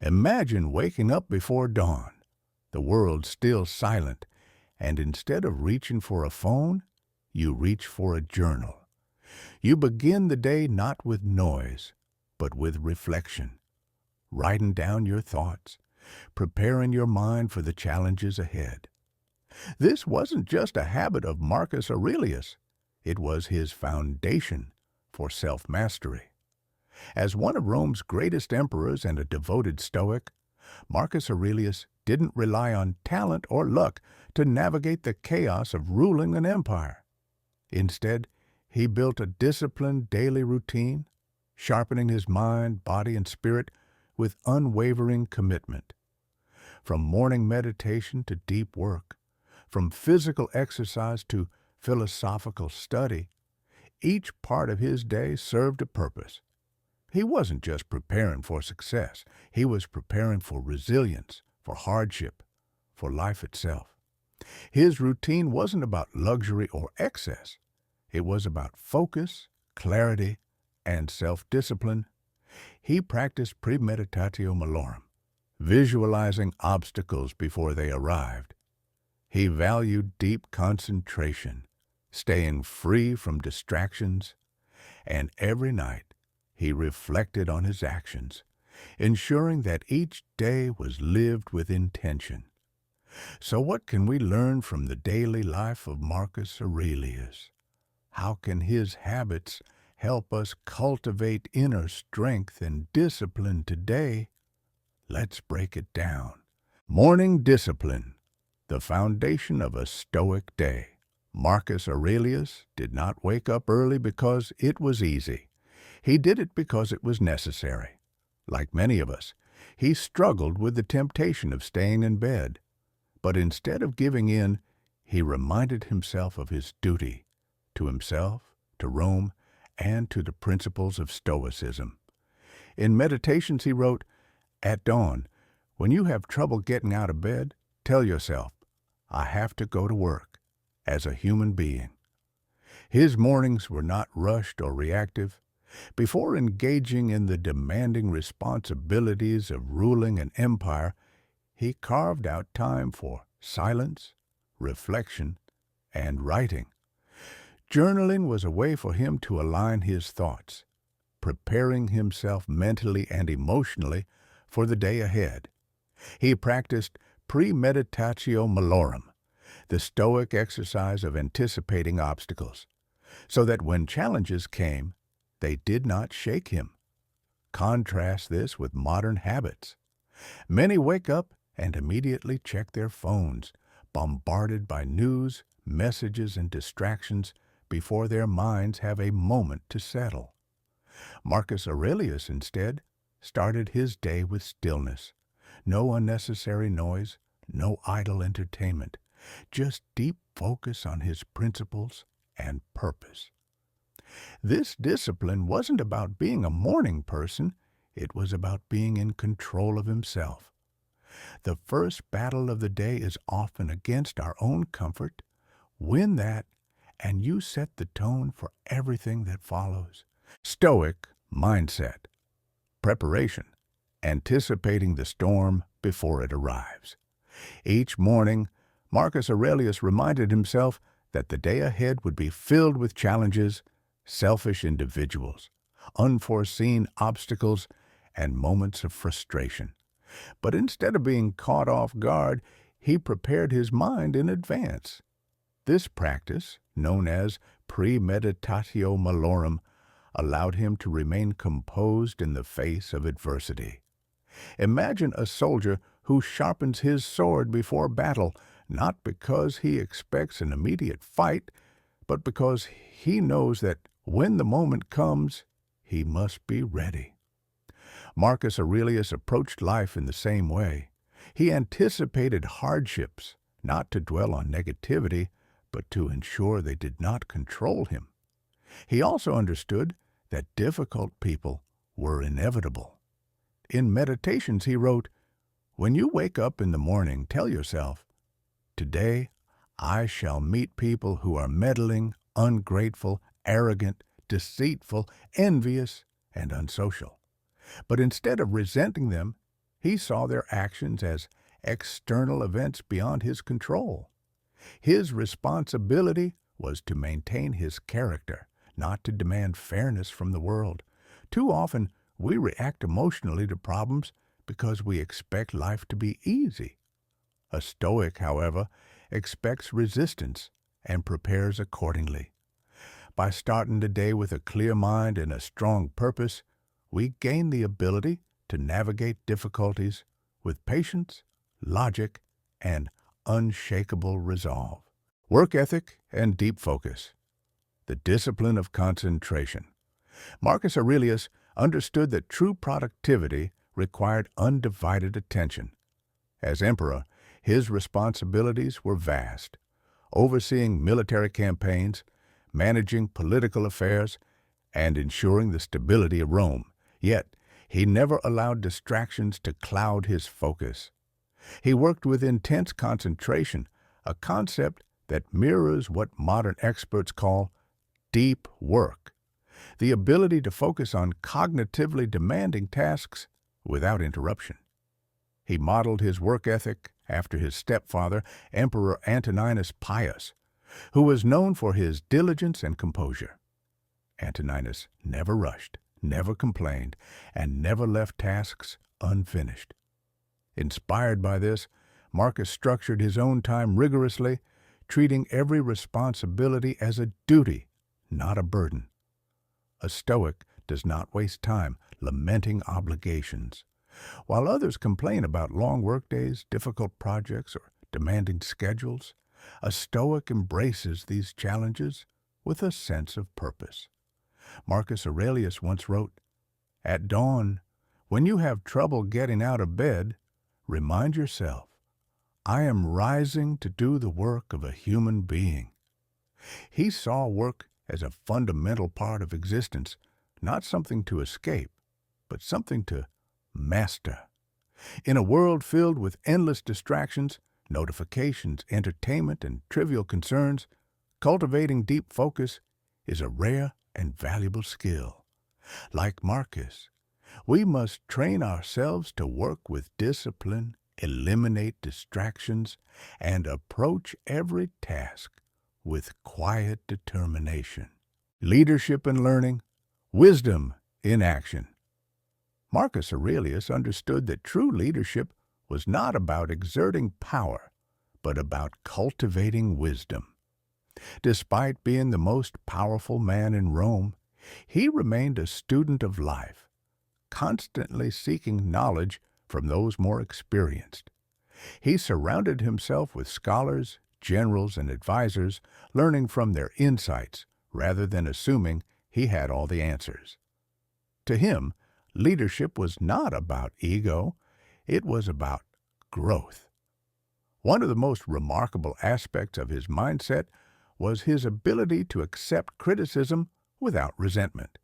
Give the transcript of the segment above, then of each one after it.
Imagine waking up before dawn, the world still silent, and instead of reaching for a phone, you reach for a journal. You begin the day not with noise, but with reflection, writing down your thoughts, preparing your mind for the challenges ahead. This wasn't just a habit of Marcus Aurelius, it was his foundation for self-mastery. As one of Rome's greatest emperors and a devoted Stoic, Marcus Aurelius didn't rely on talent or luck to navigate the chaos of ruling an empire. Instead, he built a disciplined daily routine, sharpening his mind, body, and spirit with unwavering commitment. From morning meditation to deep work, from physical exercise to philosophical study, each part of his day served a purpose. He wasn't just preparing for success. He was preparing for resilience, for hardship, for life itself. His routine wasn't about luxury or excess. It was about focus, clarity, and self-discipline. He practiced premeditatio malorum, visualizing obstacles before they arrived. He valued deep concentration, staying free from distractions, and every night he reflected on his actions, ensuring that each day was lived with intention. So what can we learn from the daily life of Marcus Aurelius? How can his habits help us cultivate inner strength and discipline today? Let's break it down. Morning discipline, the foundation of a Stoic day. Marcus Aurelius did not wake up early because it was easy. He did it because it was necessary. Like many of us, he struggled with the temptation of staying in bed. But instead of giving in, he reminded himself of his duty to himself, to Rome, and to the principles of Stoicism. In Meditations he wrote, "At dawn, when you have trouble getting out of bed, tell yourself, I have to go to work as a human being." His mornings were not rushed or reactive. Before engaging in the demanding responsibilities of ruling an empire, he carved out time for silence, reflection, and writing. Journaling was a way for him to align his thoughts, preparing himself mentally and emotionally for the day ahead. He practiced premeditatio malorum, the Stoic exercise of anticipating obstacles, so that when challenges came, they did not shake him. Contrast this with modern habits. Many wake up and immediately check their phones, bombarded by news, messages, and distractions before their minds have a moment to settle. Marcus Aurelius, instead, started his day with stillness. No unnecessary noise, no idle entertainment, just deep focus on his principles and purpose. This discipline wasn't about being a morning person, it was about being in control of himself. The first battle of the day is often against our own comfort. Win that, and you set the tone for everything that follows. Stoic mindset. Preparation. Anticipating the storm before it arrives. Each morning, Marcus Aurelius reminded himself that the day ahead would be filled with challenges, selfish individuals, unforeseen obstacles, and moments of frustration. But instead of being caught off guard, he prepared his mind in advance. This practice, known as premeditatio malorum, allowed him to remain composed in the face of adversity. Imagine a soldier who sharpens his sword before battle, not because he expects an immediate fight, but because he knows that when the moment comes, he must be ready. Marcus Aurelius approached life in the same way. He anticipated hardships, not to dwell on negativity, but to ensure they did not control him. He also understood that difficult people were inevitable. In Meditations he wrote, "When you wake up in the morning, tell yourself, today I shall meet people who are meddling, ungrateful, arrogant, deceitful, envious, and unsocial. But instead of resenting them, He saw their actions as external events beyond his control. His responsibility was to maintain his character, not to demand fairness from the world. Too often, we react emotionally to problems because we expect life to be easy. A Stoic, however, expects resistance and prepares accordingly. By starting the day with a clear mind and a strong purpose, we gain the ability to navigate difficulties with patience, logic, and unshakable resolve. Work ethic and deep focus. The discipline of concentration. Marcus Aurelius understood that true productivity required undivided attention. As emperor, his responsibilities were vast, overseeing military campaigns, managing political affairs, and ensuring the stability of Rome. Yet, he never allowed distractions to cloud his focus. He worked with intense concentration, a concept that mirrors what modern experts call deep work, the ability to focus on cognitively demanding tasks without interruption. He modeled his work ethic after his stepfather, Emperor Antoninus Pius, who was known for his diligence and composure. Antoninus never rushed, never complained, and never left tasks unfinished. Inspired by this, Marcus structured his own time rigorously, treating every responsibility as a duty, not a burden. A Stoic does not waste time lamenting obligations. While others complain about long workdays, difficult projects, or demanding schedules, a Stoic embraces these challenges with a sense of purpose. Marcus Aurelius once wrote, "At dawn, when you have trouble getting out of bed, remind yourself, I am rising to do the work of a human being." He saw work as a fundamental part of existence, not something to escape, but something to master. In a world filled with endless distractions, notifications, entertainment, and trivial concerns, cultivating deep focus is a rare and valuable skill. Like Marcus, we must train ourselves to work with discipline, eliminate distractions, and approach every task with quiet determination. Leadership and learning, wisdom in action. Marcus Aurelius understood that true leadership was not about exerting power, but about cultivating wisdom. Despite being the most powerful man in Rome, he remained a student of life, constantly seeking knowledge from those more experienced. He surrounded himself with scholars, generals, and advisors, learning from their insights rather than assuming he had all the answers. To him, leadership was not about ego, it was about growth. One of the most remarkable aspects of his mindset was his ability to accept criticism without resentment.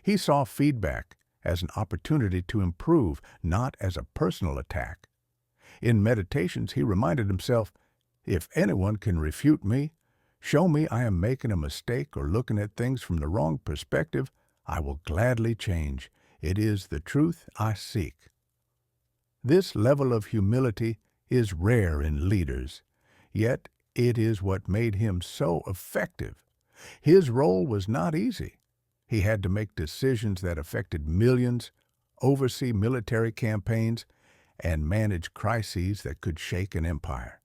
He saw feedback as an opportunity to improve, not as a personal attack. In meditations, he reminded himself, if anyone can refute me, show me I am making a mistake or looking at things from the wrong perspective, I will gladly change. It is the truth I seek. This level of humility is rare in leaders, yet it is what made him so effective. His role was not easy. He had to make decisions that affected millions, oversee military campaigns, and manage crises that could shake an empire.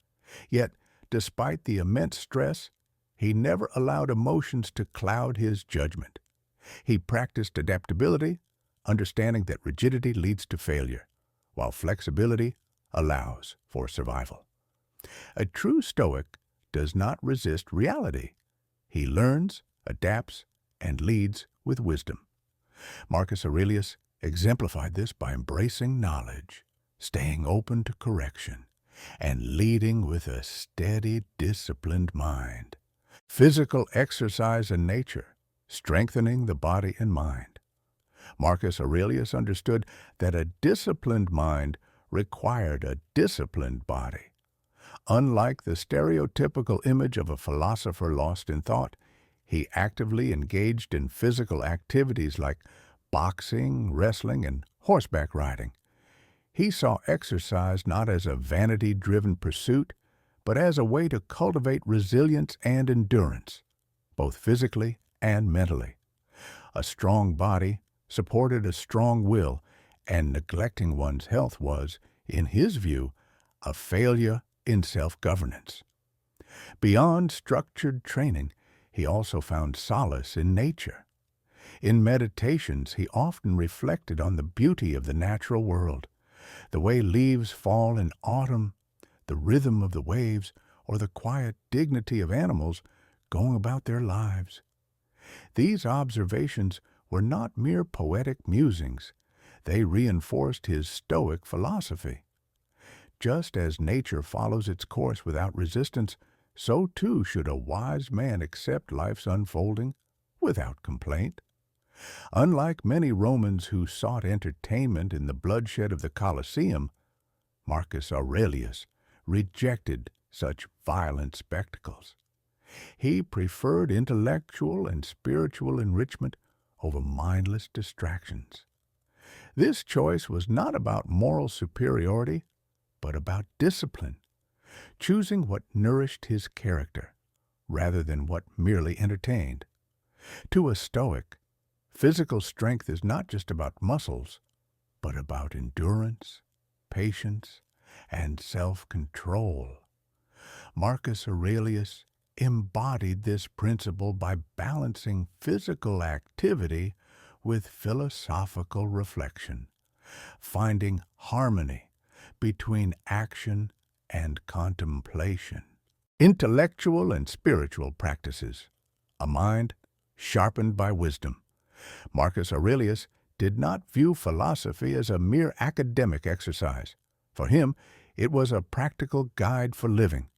Yet, despite the immense stress, he never allowed emotions to cloud his judgment. He practiced adaptability, understanding that rigidity leads to failure, while flexibility allows for survival. A true Stoic does not resist reality. He learns, adapts, and leads with wisdom. Marcus Aurelius exemplified this by embracing knowledge, staying open to correction, and leading with a steady, disciplined mind. Physical exercise and nature, strengthening the body and mind. Marcus Aurelius understood that a disciplined mind required a disciplined body. Unlike the stereotypical image of a philosopher lost in thought, he actively engaged in physical activities like boxing, wrestling, and horseback riding. He saw exercise not as a vanity-driven pursuit, but as a way to cultivate resilience and endurance, both physically and mentally. A strong body supported a strong will, and neglecting one's health was, in his view, a failure in self-governance. Beyond structured training, he also found solace in nature. In meditations, he often reflected on the beauty of the natural world, the way leaves fall in autumn, the rhythm of the waves, or the quiet dignity of animals going about their lives. These observations were not mere poetic musings. They reinforced his Stoic philosophy. Just as nature follows its course without resistance, so too should a wise man accept life's unfolding without complaint. Unlike many Romans who sought entertainment in the bloodshed of the Colosseum, Marcus Aurelius rejected such violent spectacles. He preferred intellectual and spiritual enrichment over mindless distractions. This choice was not about moral superiority, but about discipline, choosing what nourished his character rather than what merely entertained. To a Stoic, physical strength is not just about muscles, but about endurance, patience, and self-control. Marcus Aurelius embodied this principle by balancing physical activity with philosophical reflection, finding harmony between action and contemplation. Intellectual and spiritual practices, a mind sharpened by wisdom. Marcus Aurelius did not view philosophy as a mere academic exercise. For him, it was a practical guide for living.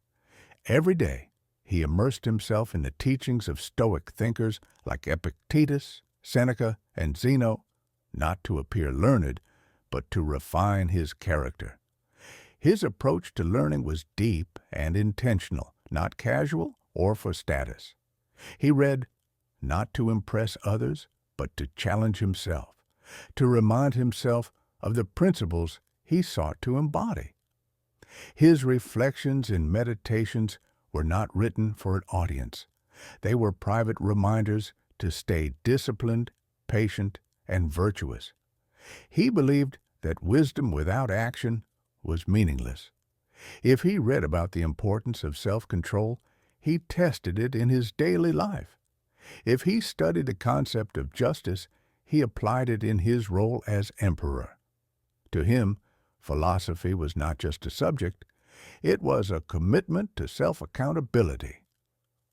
Every day, he immersed himself in the teachings of Stoic thinkers like Epictetus, Seneca, and Zeno, not to appear learned, but to refine his character. His approach to learning was deep and intentional, not casual or for status. He read not to impress others, but to challenge himself, to remind himself of the principles he sought to embody. His reflections and meditations were not written for an audience. They were private reminders to stay disciplined, patient, and virtuous. He believed that wisdom without action was meaningless. If he read about the importance of self-control, he tested it in his daily life. If he studied the concept of justice, he applied it in his role as emperor. To him, philosophy was not just a subject, it was a commitment to self-accountability.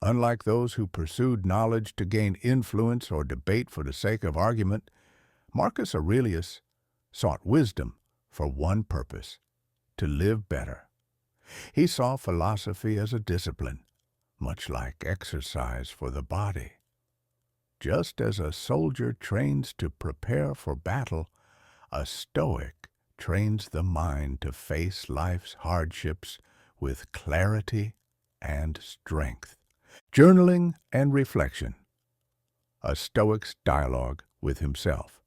Unlike those who pursued knowledge to gain influence or debate for the sake of argument, Marcus Aurelius sought wisdom for one purpose: to live better. He saw philosophy as a discipline, much like exercise for the body. Just as a soldier trains to prepare for battle, a Stoic trains the mind to face life's hardships with clarity and strength. Journaling and reflection. A Stoic's dialogue with himself.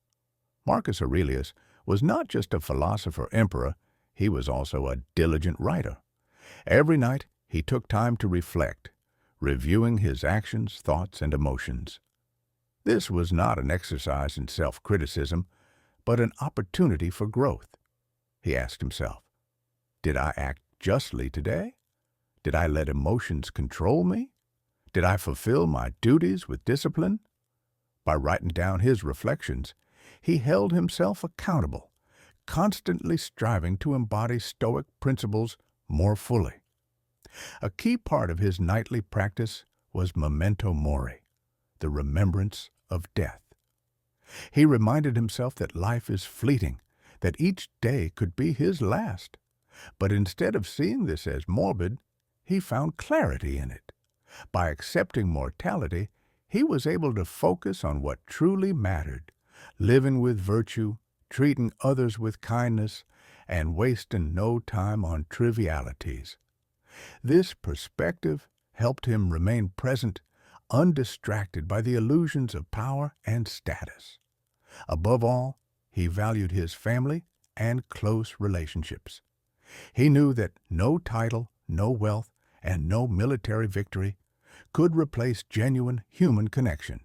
Marcus Aurelius was not just a philosopher-emperor, he was also a diligent writer. Every night he took time to reflect, reviewing his actions, thoughts, and emotions. This was not an exercise in self-criticism, but an opportunity for growth. He asked himself, did I act justly today? Did I let emotions control me? Did I fulfill my duties with discipline? By writing down his reflections, he held himself accountable, constantly striving to embody Stoic principles more fully. A key part of his nightly practice was memento mori, the remembrance of death. He reminded himself that life is fleeting, that each day could be his last. But instead of seeing this as morbid, he found clarity in it. By accepting mortality, he was able to focus on what truly mattered, living with virtue, treating others with kindness, and wasting no time on trivialities. This perspective helped him remain present, undistracted by the illusions of power and status. Above all, he valued his family and close relationships. He knew that no title, no wealth, and no military victory could replace genuine human connection.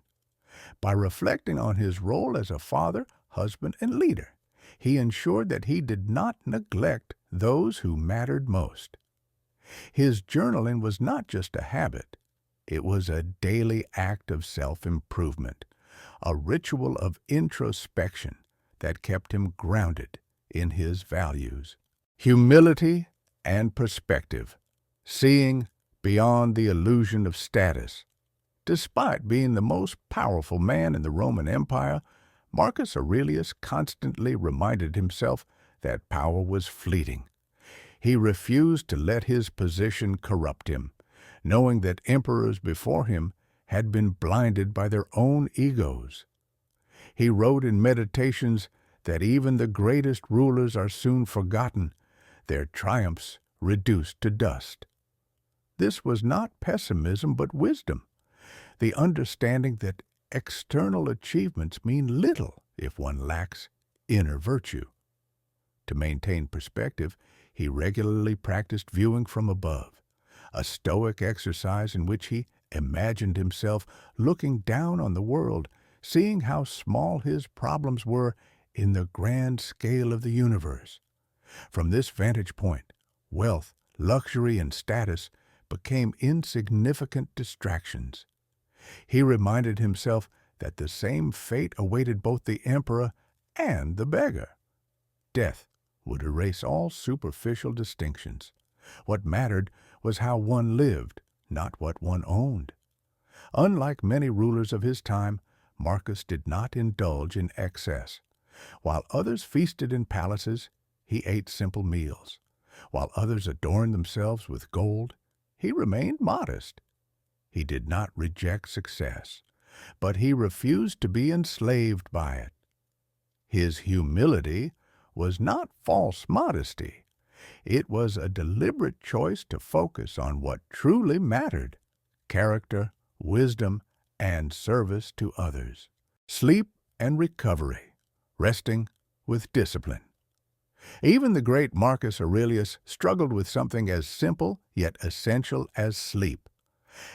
By reflecting on his role as a father, husband, and leader, he ensured that he did not neglect those who mattered most. His journaling was not just a habit. It was a daily act of self-improvement, a ritual of introspection that kept him grounded in his values. Humility and perspective, seeing beyond the illusion of status. Despite being the most powerful man in the Roman Empire, Marcus Aurelius constantly reminded himself that power was fleeting. He refused to let his position corrupt him, knowing that emperors before him had been blinded by their own egos. He wrote in Meditations that even the greatest rulers are soon forgotten, their triumphs reduced to dust. This was not pessimism but wisdom, the understanding that external achievements mean little if one lacks inner virtue. To maintain perspective, he regularly practiced viewing from above, a Stoic exercise in which he imagined himself looking down on the world, seeing how small his problems were in the grand scale of the universe. From this vantage point, wealth, luxury, and status became insignificant distractions. He reminded himself that the same fate awaited both the emperor and the beggar. Death would erase all superficial distinctions. What mattered was how one lived, not what one owned. Unlike many rulers of his time, Marcus did not indulge in excess. While others feasted in palaces, he ate simple meals. While others adorned themselves with gold, he remained modest. He did not reject success, but he refused to be enslaved by it. His humility was not false modesty. It was a deliberate choice to focus on what truly mattered: character, wisdom, and service to others. Sleep and recovery, resting with discipline. Even the great Marcus Aurelius struggled with something as simple yet essential as sleep.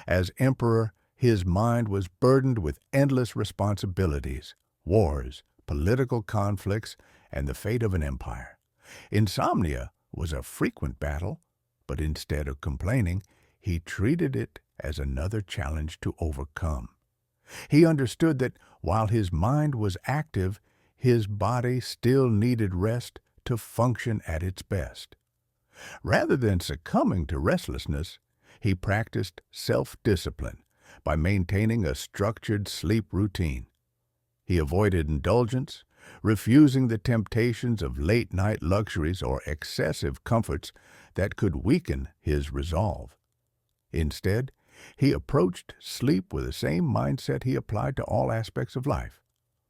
As emperor, his mind was burdened with endless responsibilities, wars, political conflicts, and the fate of an empire. Insomnia was a frequent battle, but instead of complaining, he treated it as another challenge to overcome. He understood that while his mind was active, his body still needed rest to function at its best. Rather than succumbing to restlessness, he practiced self-discipline by maintaining a structured sleep routine. He avoided indulgence, refusing the temptations of late-night luxuries or excessive comforts that could weaken his resolve. Instead, he approached sleep with the same mindset he applied to all aspects of life: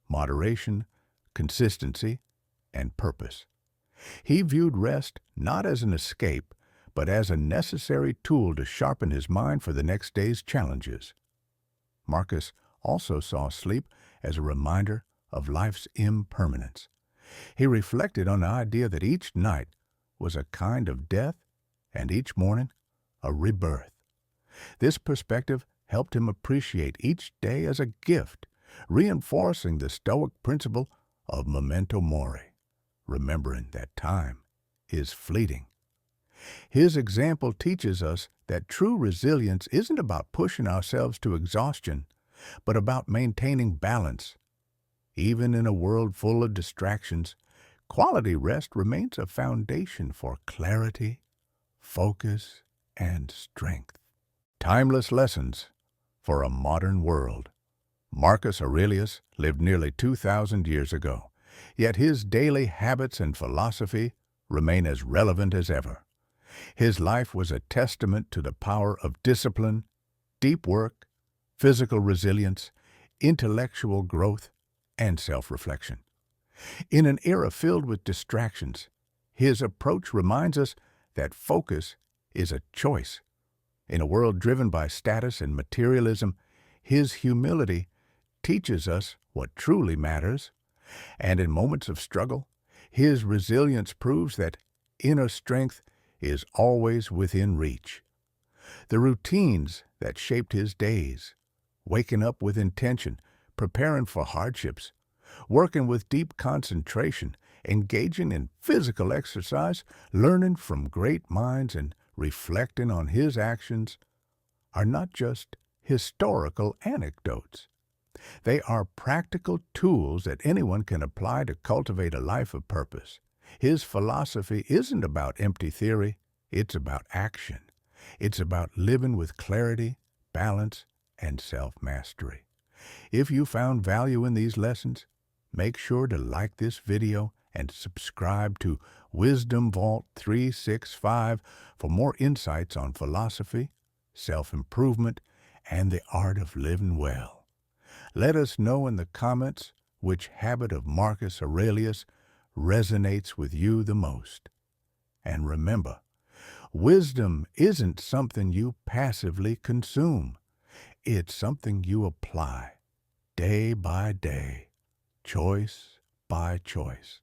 moderation, consistency, and purpose. He viewed rest not as an escape, but as a necessary tool to sharpen his mind for the next day's challenges. Marcus also saw sleep as a reminder of life's impermanence. He reflected on the idea that each night was a kind of death and each morning a rebirth. This perspective helped him appreciate each day as a gift, reinforcing the Stoic principle of memento mori, remembering that time is fleeting. His example teaches us that true resilience isn't about pushing ourselves to exhaustion, but about maintaining balance. Even in a world full of distractions, quality rest remains a foundation for clarity, focus, and strength. Timeless lessons for a modern world. Marcus Aurelius lived nearly 2,000 years ago, yet his daily habits and philosophy remain as relevant as ever. His life was a testament to the power of discipline, deep work, physical resilience, intellectual growth, and self-reflection. In an era filled with distractions, his approach reminds us that focus is a choice. In a world driven by status and materialism, his humility teaches us what truly matters, and in moments of struggle, His resilience proves that inner strength is always within reach. The routines that shaped his days, waking up with intention, preparing for hardships, working with deep concentration, engaging in physical exercise, learning from great minds, and reflecting on his actions are not just historical anecdotes. They are practical tools that anyone can apply to cultivate a life of purpose. His philosophy isn't about empty theory, it's about action. It's about living with clarity, balance, and self-mastery. If you found value in these lessons, make sure to like this video and subscribe to Wisdom Vault 365 for more insights on philosophy, self-improvement, and the art of living well. Let us know in the comments which habit of Marcus Aurelius resonates with you the most. And remember, wisdom isn't something you passively consume. It's something you apply day by day, choice by choice.